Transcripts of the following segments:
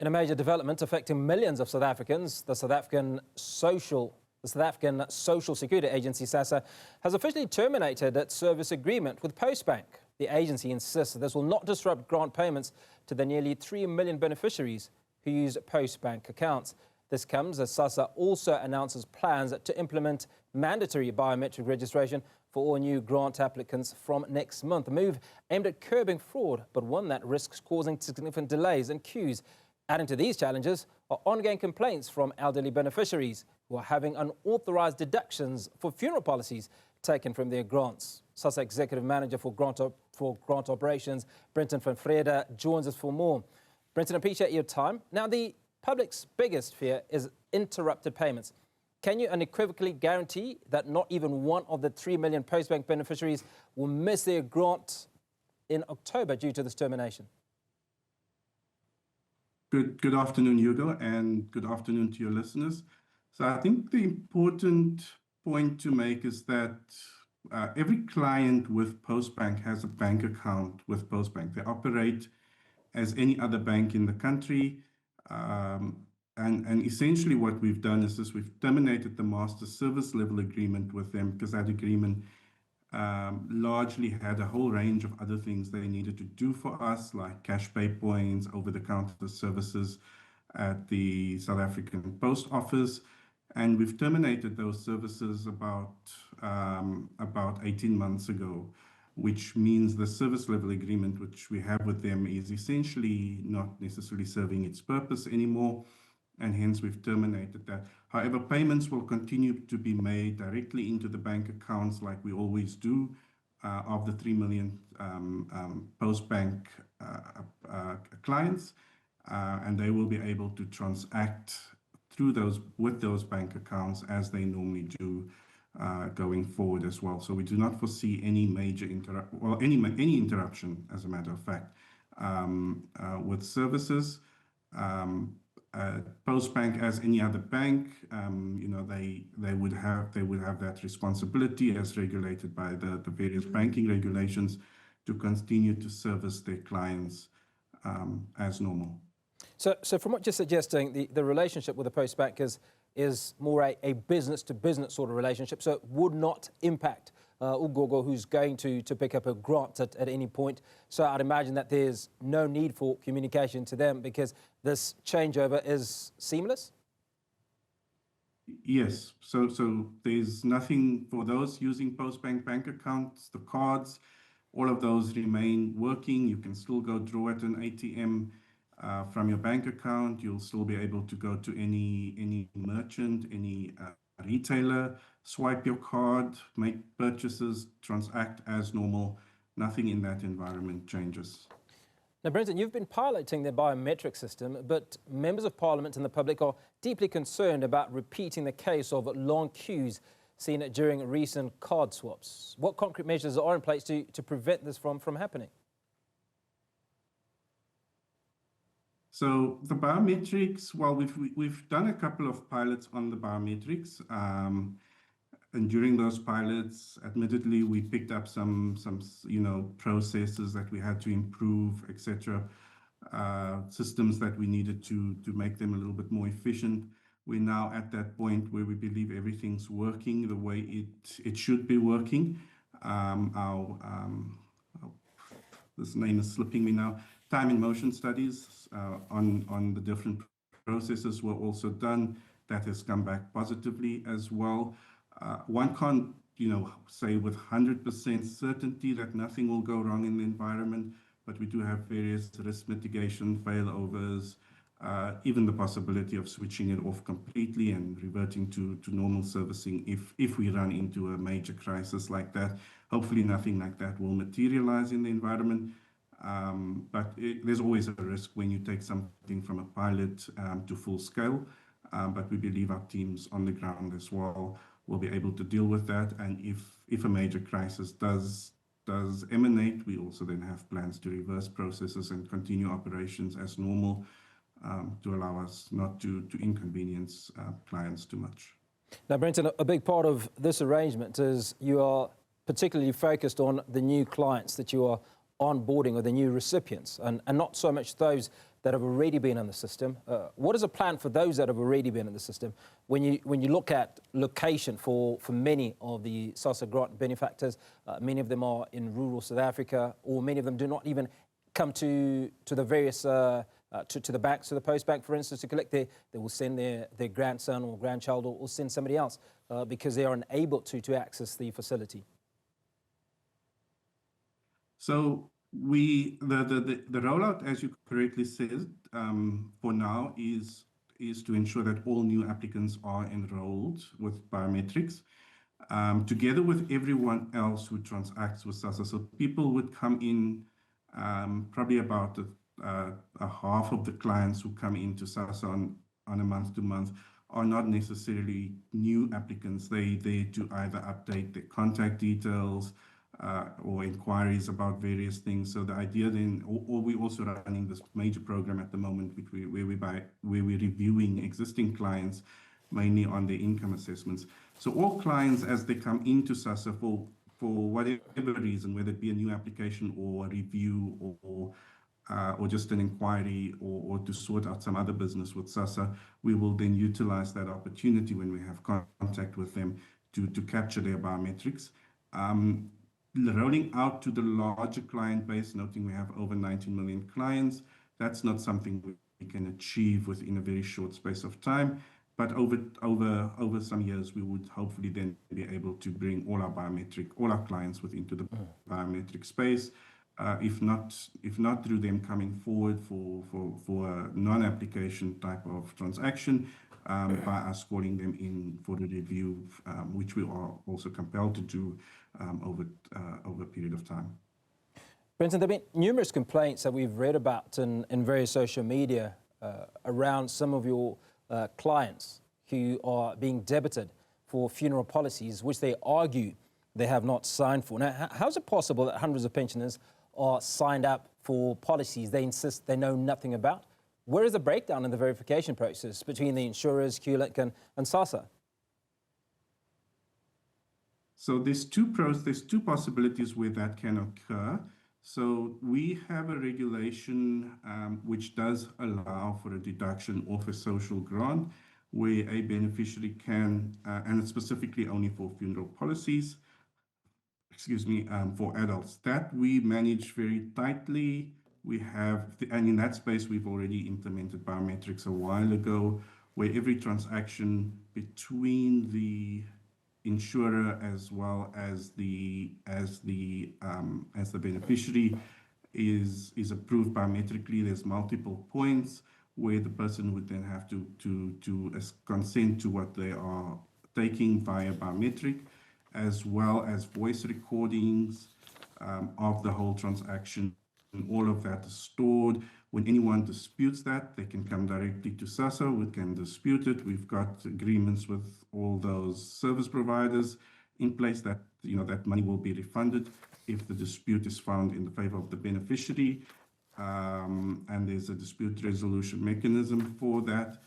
In a major development affecting millions of South Africans, the South African Social Security Agency, SASSA, has officially terminated its service agreement with Postbank. The agency insists that this will not disrupt grant payments to the nearly 3 million beneficiaries who use Postbank accounts. This comes as SASSA also announces plans to implement mandatory biometric registration for all new grant applicants from next month. A move aimed at curbing fraud, but one that risks causing significant delays and queues. Adding to these challenges are ongoing complaints from elderly beneficiaries who are having unauthorized deductions for funeral policies taken from their grants. SASSA Executive Manager for grant Operations, Brenton van Vrede, joins us for more. Brenton, appreciate your time. Now, the public's biggest fear is interrupted payments. Can you unequivocally guarantee that not even one of the 3 million Postbank beneficiaries will miss their grant in October due to this termination? Good afternoon, Hugo, and good afternoon to your listeners. So I think the important point to make is that every client with Postbank has a bank account with Postbank. They operate as any other bank in the country. And essentially what we've done is we've terminated the master service level agreement with them because that agreement largely had a whole range of other things they needed to do for us, like cash pay points, over-the-counter services at the South African Post Office. And we've terminated those services about 18 months ago, which means the service level agreement which we have with them is essentially not necessarily serving its purpose anymore, and hence we've terminated that. However, payments will continue to be made directly into the bank accounts like we always do of the 3 million Postbank clients, and they will be able to transact with those bank accounts as they normally do going forward as well. So we do not foresee any major any interruption, as a matter of fact, with services. Postbank, as any other bank, they would have that responsibility as regulated by the various banking regulations to continue to service their clients as normal. So from what you're suggesting, the relationship with the Postbank is more a business-to-business sort of relationship, so it would not impact Ugogo, who's going to pick up a grant at any point. So I'd imagine that there's no need for communication to them because this changeover is seamless? Yes. So there's nothing for those using Postbank bank accounts, the cards, all of those remain working. You can still go draw at an ATM from your bank account. You'll still be able to go to any merchant, any retailer, swipe your card, make purchases, transact as normal. Nothing in that environment changes. Now, Brenton, you've been piloting the biometric system, but members of Parliament and the public are deeply concerned about repeating the case of long queues seen during recent card swaps. What concrete measures are in place to prevent this from happening? So the biometrics, well, we've done a couple of pilots on the biometrics, and during those pilots, admittedly, we picked up some processes that we had to improve, etc. Systems that we needed to make them a little bit more efficient. We're now at that point where we believe everything's working the way it should be working. This name is slipping me now. Time and motion studies on the different processes were also done. That has come back positively as well. One can't, say with 100% certainty that nothing will go wrong in the environment, but we do have various risk mitigation failovers, even the possibility of switching it off completely and reverting to normal servicing if we run into a major crisis like that. Hopefully nothing like that will materialize in the environment. But there's always a risk when you take something from a pilot to full scale. But we believe our teams on the ground as well will be able to deal with that. And if a major crisis does emanate, we also then have plans to reverse processes and continue operations as normal to allow us not to inconvenience clients too much. Now, Brenton, a big part of this arrangement is you are particularly focused on the new clients that you are onboarding or the new recipients and not so much those that have already been in the system? What is a plan for those that have already been in the system? When you look at location for many of the SASSA grant benefactors, many of them are in rural South Africa, or many of them do not even come to the various to the banks, to the Postbank, for instance, to collect they will send their grandson or grandchild or send somebody else because they are unable to access the facility. So the rollout, as you correctly said, for now is to ensure that all new applicants are enrolled with biometrics, together with everyone else who transacts with SASSA. So people would come in, probably about a half of the clients who come into SASSA on a month-to-month are not necessarily new applicants. They to either update their contact details, or inquiries about various things. So the idea then, or we're also running this major program at the moment, where we're reviewing existing clients, mainly on their income assessments. So all clients, as they come into SASSA for whatever reason, whether it be a new application or a review or just an inquiry or to sort out some other business with SASSA, we will then utilize that opportunity when we have contact with them to capture their biometrics. Rolling out to the larger client base, noting we have over 19 million clients, that's not something we can achieve within a very short space of time. But over some years, we would hopefully then be able to bring all our clients into the biometric space. If not through them coming forward for a non-application type of transaction, by us calling them in for the review, which we are also compelled to do over a period of time. Brenton, there have been numerous complaints that we've read about in various social media around some of your clients who are being debited for funeral policies, which they argue they have not signed for. Now, how is it possible that hundreds of pensioners are signed up for policies they insist they know nothing about? Where is the breakdown in the verification process between the insurers, QLIC and SASSA? So there's two possibilities where that can occur. So we have a regulation which does allow for a deduction of a social grant where a beneficiary can, and it's specifically only for funeral policies, for adults, that we manage very tightly. We have, and in that space, we've already implemented biometrics a while ago, where every transaction between the insurer as well as the beneficiary is approved biometrically. There's multiple points where the person would then have to consent to what they are taking via biometric, as well as voice recordings of the whole transaction. And all of that is stored. When anyone disputes that, they can come directly to SASSA. We can dispute it. We've got agreements with all those service providers in place that that money will be refunded if the dispute is found in the favor of the beneficiary. And there's a dispute resolution mechanism for that.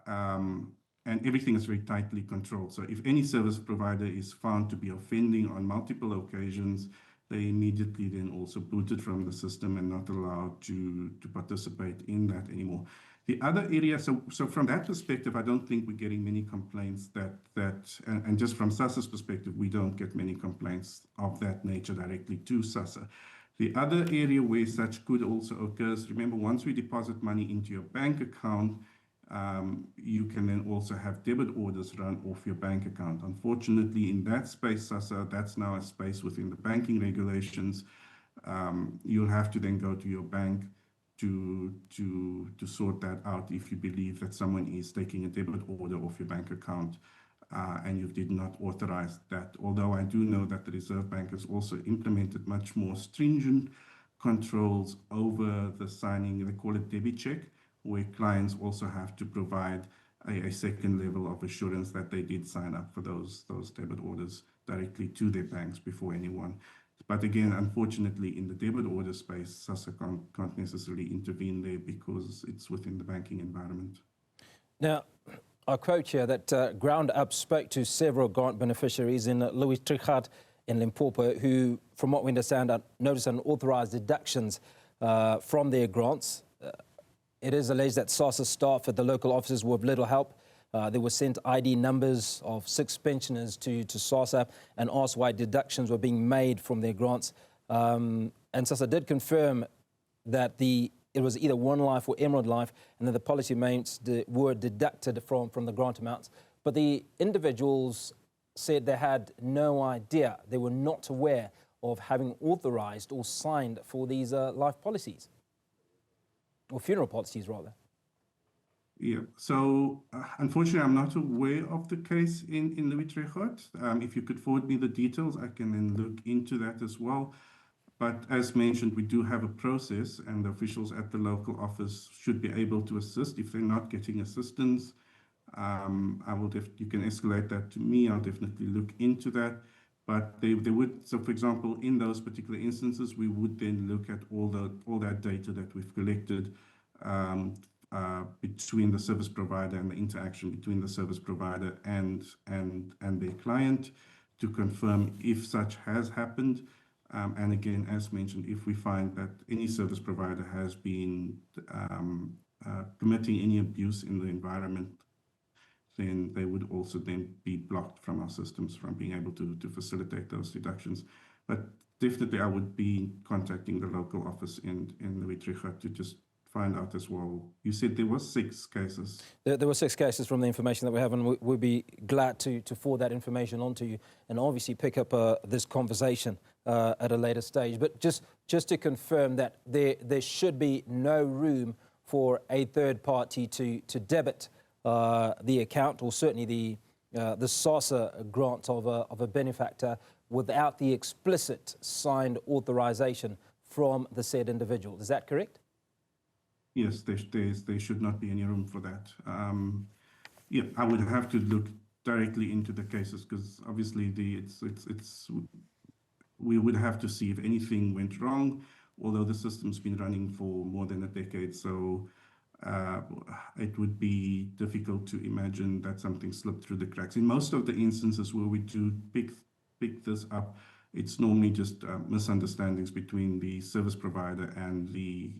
And everything is very tightly controlled. So if any service provider is found to be offending on multiple occasions, they immediately then also booted from the system and not allowed to participate in that anymore. The other area, so from that perspective, I don't think we're getting many complaints and just from SASSA's perspective, we don't get many complaints of that nature directly to SASSA. The other area where such could also occur is, remember, once we deposit money into your bank account, you can then also have debit orders run off your bank account. Unfortunately, in that space, SASSA, that's now a space within the banking regulations. You'll have to then go to your bank to sort that out if you believe that someone is taking a debit order off your bank account and you did not authorize that. Although I do know that the Reserve Bank has also implemented much more stringent controls over the signing, they call it debit check, where clients also have to provide a second level of assurance that they did sign up for those debit orders directly to their banks before anyone. But again, unfortunately, in the debit order space, SASSA can't necessarily intervene there because it's within the banking environment. Now, I quote here that Ground Up spoke to several grant beneficiaries in Louis Trichardt in Limpopo who, from what we understand, noticed unauthorized deductions from their grants. It is alleged that SASSA staff at the local offices were of little help. They were sent ID numbers of 6 pensioners to SASSA and asked why deductions were being made from their grants. And SASSA did confirm that it was either One Life or Emerald Life, and that the policy amounts were deducted from the grant amounts. But the individuals said they had no idea, they were not aware of having authorized or signed for these life policies, or funeral policies rather. Yeah, so unfortunately, I'm not aware of the case in Utrecht. If you could forward me the details, I can then look into that as well. But as mentioned, we do have a process, and the officials at the local office should be able to assist. If they're not getting assistance, you can escalate that to me. I'll definitely look into that. But they would, so for example, in those particular instances, we would then look at all that data that we've collected between the service provider and the interaction between the service provider and their client to confirm if such has happened. And again, as mentioned, if we find that any service provider has been committing any abuse in the environment, then they would also then be blocked from our systems from being able to facilitate those deductions. But definitely I would be contacting the local office in Utrecht to just find out as well. You said there were 6 cases. There were 6 cases from the information that we have, and we'd be glad to forward that information on to you and obviously pick up this conversation at a later stage. But just to confirm that there should be no room for a third party to debit the account, or certainly the SASSA grant of a benefactor without the explicit signed authorization from the said individual. Is that correct? Yes, there should not be any room for that. Yeah, I would have to look directly into the cases, because obviously we would have to see if anything went wrong, although the system's been running for more than a decade. So it would be difficult to imagine that something slipped through the cracks. In most of the instances where we do pick this up, it's normally just misunderstandings between the service provider and the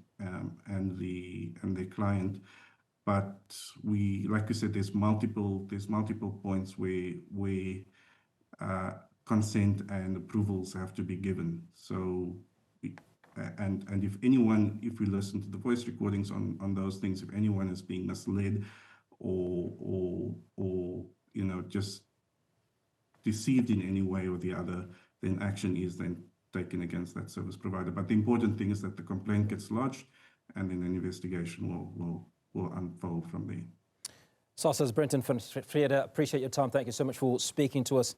client. But like you said, there's multiple points where consent and approvals have to be given. So and if we listen to the voice recordings on those things, if anyone is being misled or just deceived in any way or the other, then action is then taken against that service provider. But the important thing is that the complaint gets lodged, and then an investigation will unfold from there. SASSA's Brenton van Vrede, appreciate your time. Thank you so much for speaking to us